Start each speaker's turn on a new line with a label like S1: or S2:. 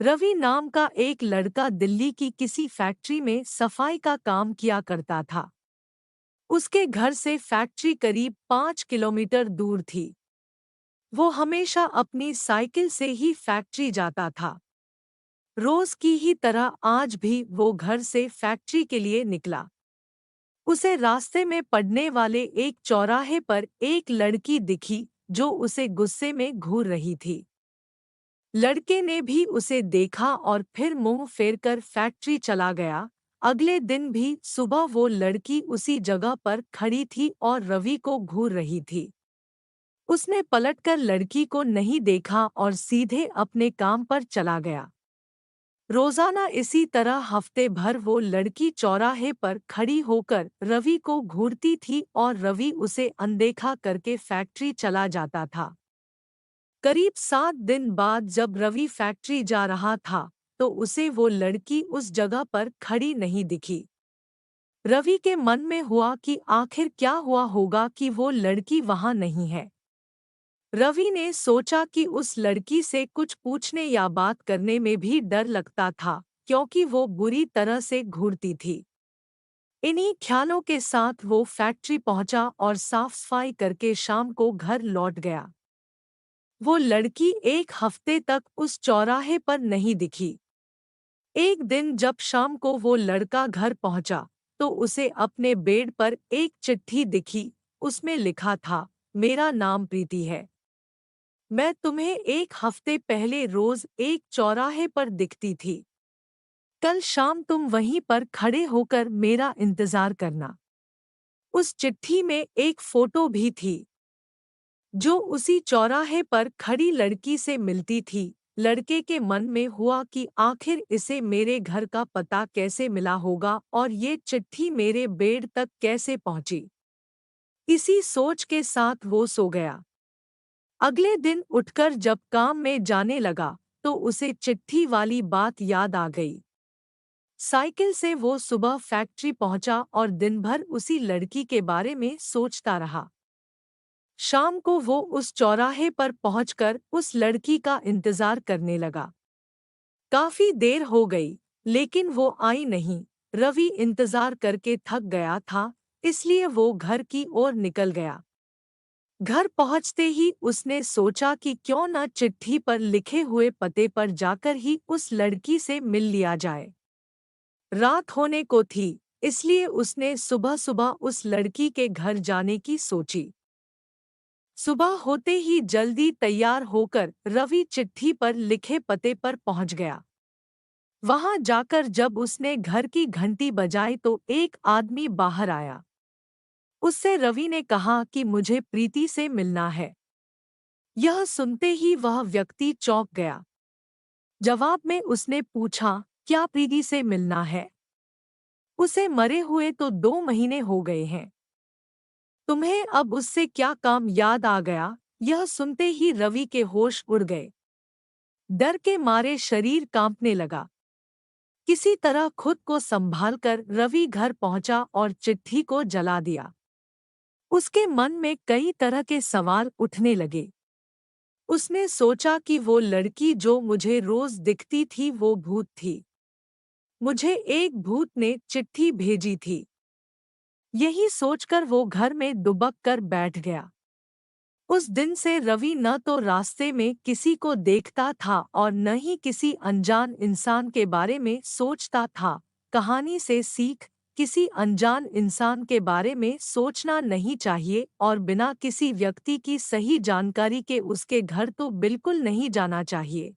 S1: रवि नाम का एक लड़का दिल्ली की किसी फैक्ट्री में सफाई का काम किया करता था। उसके घर से फैक्ट्री करीब 5 किलोमीटर दूर थी। वो हमेशा अपनी साइकिल से ही फैक्ट्री जाता था। रोज की ही तरह आज भी वो घर से फैक्ट्री के लिए निकला। उसे रास्ते में पड़ने वाले एक चौराहे पर एक लड़की दिखी जो उसे गुस्से में घूर रही थी। लड़के ने भी उसे देखा और फिर मुंह फेरकर फैक्ट्री चला गया। अगले दिन भी सुबह वो लड़की उसी जगह पर खड़ी थी और रवि को घूर रही थी। उसने पलटकर लड़की को नहीं देखा और सीधे अपने काम पर चला गया। रोजाना इसी तरह हफ्ते भर वो लड़की चौराहे पर खड़ी होकर रवि को घूरती थी और रवि उसे अनदेखा करके फैक्ट्री चला जाता था। करीब 7 दिन बाद जब रवि फैक्ट्री जा रहा था तो उसे वो लड़की उस जगह पर खड़ी नहीं दिखी। रवि के मन में हुआ कि आखिर क्या हुआ होगा कि वो लड़की वहां नहीं है। रवि ने सोचा कि उस लड़की से कुछ पूछने या बात करने में भी डर लगता था क्योंकि वो बुरी तरह से घूरती थी। इन्हीं ख्यालों के साथ वो फैक्ट्री पहुंचा और साफ सफाई करके शाम को घर लौट गया। वो लड़की एक हफ्ते तक उस चौराहे पर नहीं दिखी। एक दिन जब शाम को वो लड़का घर पहुंचा तो उसे अपने बेड पर एक चिट्ठी दिखी। उसमें लिखा था, मेरा नाम प्रीति है। मैं तुम्हें एक हफ्ते पहले रोज एक चौराहे पर दिखती थी। कल शाम तुम वहीं पर खड़े होकर मेरा इंतजार करना। उस चिट्ठी में एक फोटो भी थी जो उसी चौराहे पर खड़ी लड़की से मिलती थी। लड़के के मन में हुआ कि आखिर इसे मेरे घर का पता कैसे मिला होगा और ये चिट्ठी मेरे बेड तक कैसे पहुंची। इसी सोच के साथ वो सो गया। अगले दिन उठकर जब काम में जाने लगा तो उसे चिट्ठी वाली बात याद आ गई। साइकिल से वो सुबह फैक्ट्री पहुंचा और दिन भर उसी लड़की के बारे में सोचता रहा। शाम को वो उस चौराहे पर पहुंचकर उस लड़की का इंतजार करने लगा। काफी देर हो गई लेकिन वो आई नहीं। रवि इंतजार करके थक गया था, इसलिए वो घर की ओर निकल गया। घर पहुंचते ही उसने सोचा कि क्यों न चिट्ठी पर लिखे हुए पते पर जाकर ही उस लड़की से मिल लिया जाए। रात होने को थी, इसलिए उसने सुबह सुबह उस लड़की के घर जाने की सोची। सुबह होते ही जल्दी तैयार होकर रवि चिट्ठी पर लिखे पते पर पहुंच गया। वहां जाकर जब उसने घर की घंटी बजाई तो एक आदमी बाहर आया। उससे रवि ने कहा कि मुझे प्रीति से मिलना है। यह सुनते ही वह व्यक्ति चौंक गया। जवाब में उसने पूछा, क्या प्रीति से मिलना है? उसे मरे हुए तो 2 महीने हो गए हैं। तुम्हें अब उससे क्या काम याद आ गया? यह सुनते ही रवि के होश उड़ गए। डर के मारे शरीर कांपने लगा। किसी तरह खुद को संभालकर रवि घर पहुंचा और चिट्ठी को जला दिया। उसके मन में कई तरह के सवाल उठने लगे। उसने सोचा कि वो लड़की जो मुझे रोज दिखती थी वो भूत थी। मुझे एक भूत ने चिट्ठी भेजी थी। यही सोचकर वो घर में दुबक कर बैठ गया। उस दिन से रवि न तो रास्ते में किसी को देखता था और न ही किसी अनजान इंसान के बारे में सोचता था। कहानी से सीख, किसी अनजान इंसान के बारे में सोचना नहीं चाहिए और बिना किसी व्यक्ति की सही जानकारी के उसके घर तो बिल्कुल नहीं जाना चाहिए।